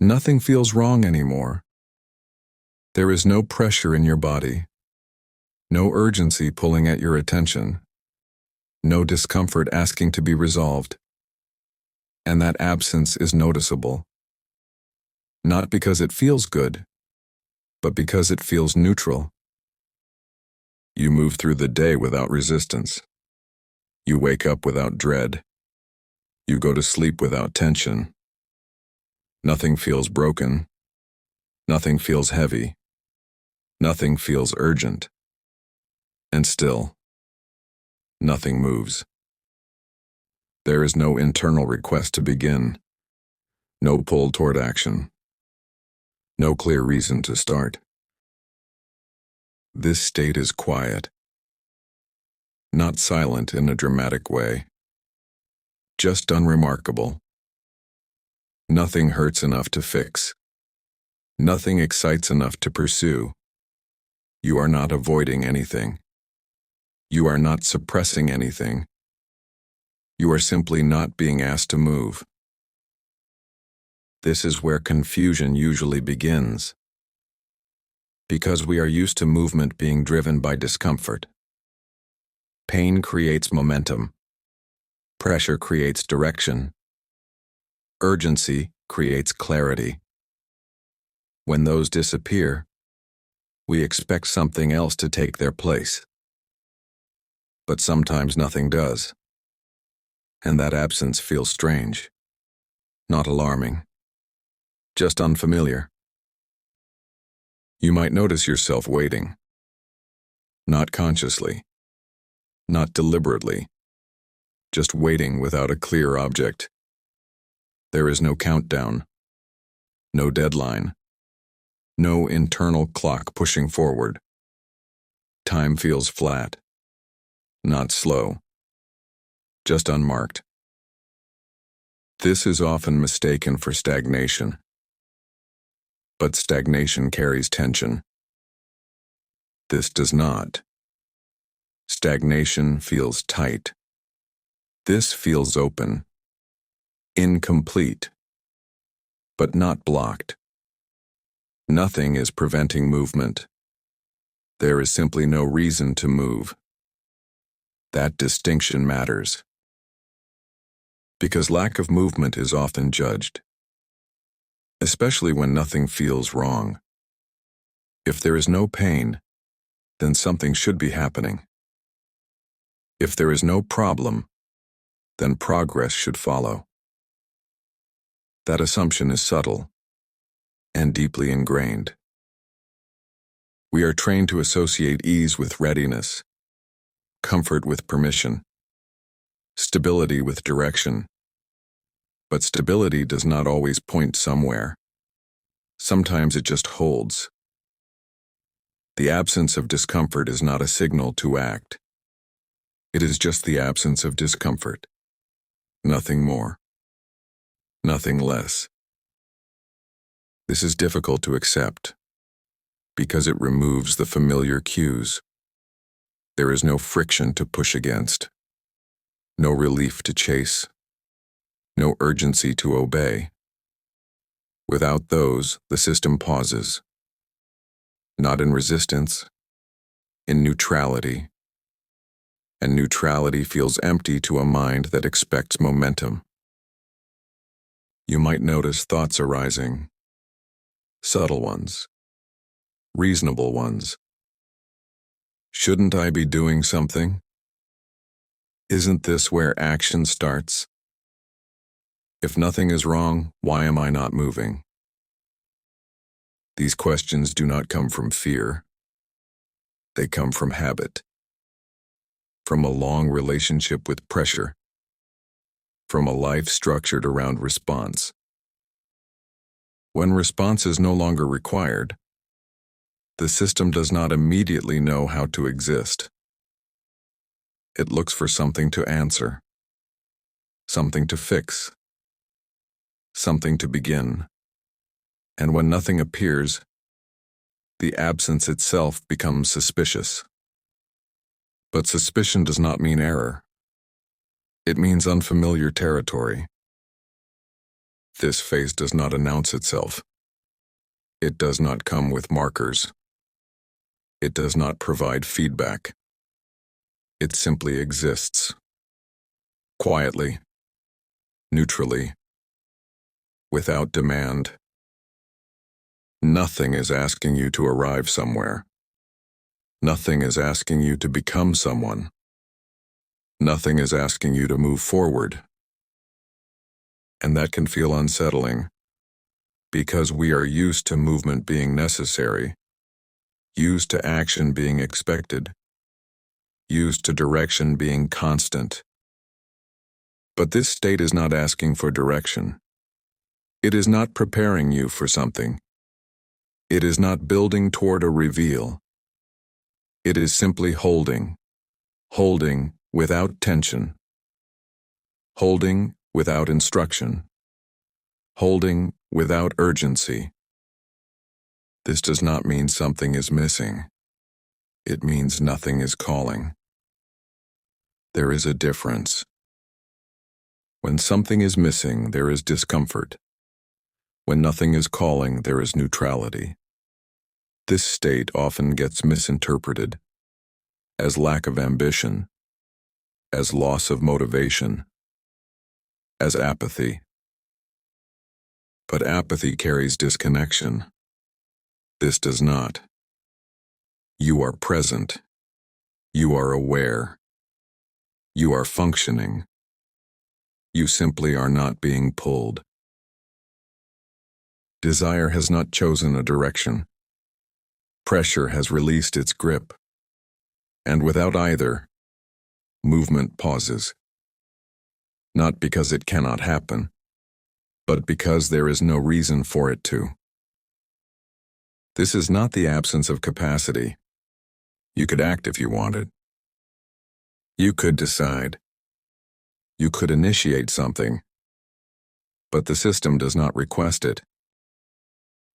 Nothing feels wrong anymore. There is no pressure in your body, no urgency pulling at your attention, no discomfort asking to be resolved. And that absence is noticeable. Not because it feels good, but because it feels neutral. You move through the day without resistance. You wake up without dread. You go to sleep without tension. Nothing feels broken. Nothing feels heavy. Nothing feels urgent. And still, nothing moves. There is no internal request to begin. No pull toward action. No clear reason to start. This state is quiet. Not silent in a dramatic way. Just unremarkable. Nothing hurts enough to fix. Nothing excites enough to pursue. You are not avoiding anything. You are not suppressing anything. You are simply not being asked to move. This is where confusion usually begins. Because we are used to movement being driven by discomfort. Pain creates momentum. Pressure creates direction. Urgency creates clarity. When those disappear, we expect something else to take their place. But sometimes nothing does. And that absence feels strange. Not alarming. Just unfamiliar. You might notice yourself waiting. Not consciously. Not deliberately. Just waiting without a clear object. There is no countdown. No deadline. No internal clock pushing forward. Time feels flat. Not slow. Just unmarked. This is often mistaken for stagnation. But stagnation carries tension. This does not. Stagnation feels tight. This feels open. Incomplete. But not blocked. Nothing is preventing movement. There is simply no reason to move. That distinction matters. Because lack of movement is often judged. Especially when nothing feels wrong. If there is no pain, then something should be happening. If there is no problem, then progress should follow. That assumption is subtle and deeply ingrained. We are trained to associate ease with readiness, comfort with permission, stability with direction. But stability does not always point somewhere. Sometimes it just holds. The absence of discomfort is not a signal to act. It is just the absence of discomfort. Nothing more. Nothing less. This is difficult to accept because it removes the familiar cues. There is no friction to push against, no relief to chase, no urgency to obey. Without those, the system pauses. Not in resistance, in neutrality. And neutrality feels empty to a mind that expects momentum. You might notice thoughts arising. Subtle ones. Reasonable ones. Shouldn't I be doing something? Isn't this where action starts? If nothing is wrong, why am I not moving? These questions do not come from fear. They come from habit. From a long relationship with pressure. From a life structured around response. When response is no longer required, the system does not immediately know how to exist. It looks for something to answer, something to fix, something to begin. And when nothing appears, the absence itself becomes suspicious. But suspicion does not mean error. It means unfamiliar territory. This phase does not announce itself. It does not come with markers. It does not provide feedback. It simply exists. Quietly, neutrally, without demand. Nothing is asking you to arrive somewhere. Nothing is asking you to become someone. Nothing is asking you to move forward. And that can feel unsettling, because we are used to movement being necessary, used to action being expected, used to direction being constant. But this state is not asking for direction. It is not preparing you for something. It is not building toward a reveal. It is simply holding without tension, holding without instruction, holding without urgency. This does not mean something is missing. It means nothing is calling. There is a difference. When something is missing, there is discomfort. When nothing is calling, there is neutrality. This state often gets misinterpreted as lack of ambition, as loss of motivation, as apathy. But apathy carries disconnection. This does not. You are present. You are aware. You are functioning. You simply are not being pulled. Desire has not chosen a direction. Pressure has released its grip. And without either, movement pauses. Not because it cannot happen, but because there is no reason for it to. This is not the absence of capacity. You could act if you wanted. You could decide. You could initiate something. But the system does not request it.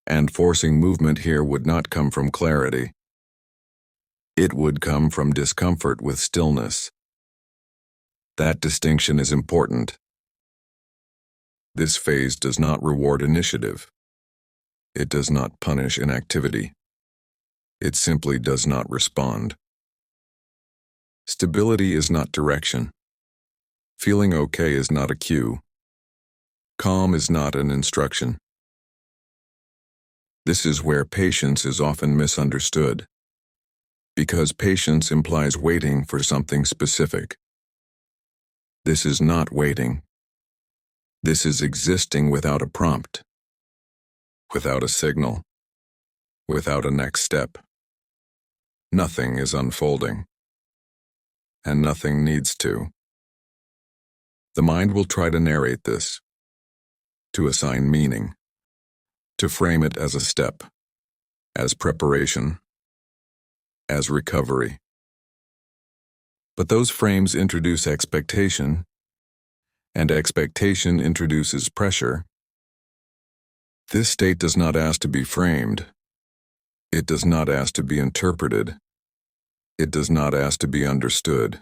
And forcing movement here would not come from clarity. It would come from discomfort with stillness. That distinction is important. This phase does not reward initiative. It does not punish inactivity. It simply does not respond. Stability is not direction. Feeling okay is not a cue. Calm is not an instruction. This is where patience is often misunderstood, because patience implies waiting for something specific. This is not waiting. This is existing without a prompt, without a signal, without a next step. Nothing is unfolding, and nothing needs to. The mind will try to narrate this, to assign meaning, to frame it as a step, as preparation, as recovery. But those frames introduce expectation, and expectation introduces pressure. This state does not ask to be framed. It does not ask to be interpreted. It does not ask to be understood.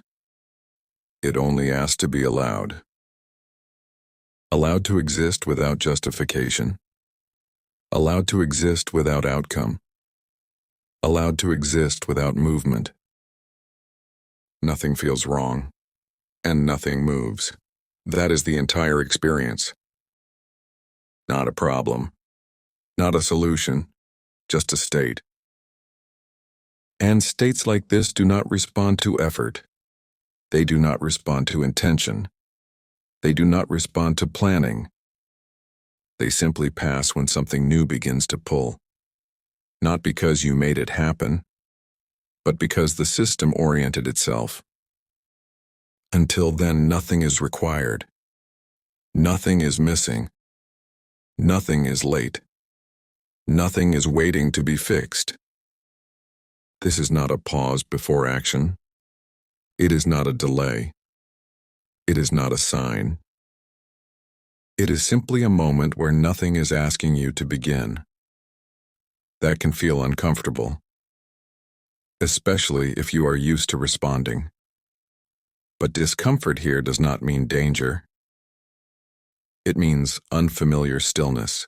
It only asks to be allowed. Allowed to exist without justification. Allowed to exist without outcome. Allowed to exist without movement. Nothing feels wrong, and nothing moves. That is the entire experience. Not a problem, not a solution, just a state. And states like this do not respond to effort. They do not respond to intention. They do not respond to planning. They simply pass when something new begins to pull. Not because you made it happen, but because the system oriented itself. Until then, nothing is required. Nothing is missing. Nothing is late. Nothing is waiting to be fixed. This is not a pause before action. It is not a delay. It is not a sign. It is simply a moment where nothing is asking you to begin. That can feel uncomfortable, especially if you are used to responding. But discomfort here does not mean danger. It means unfamiliar stillness,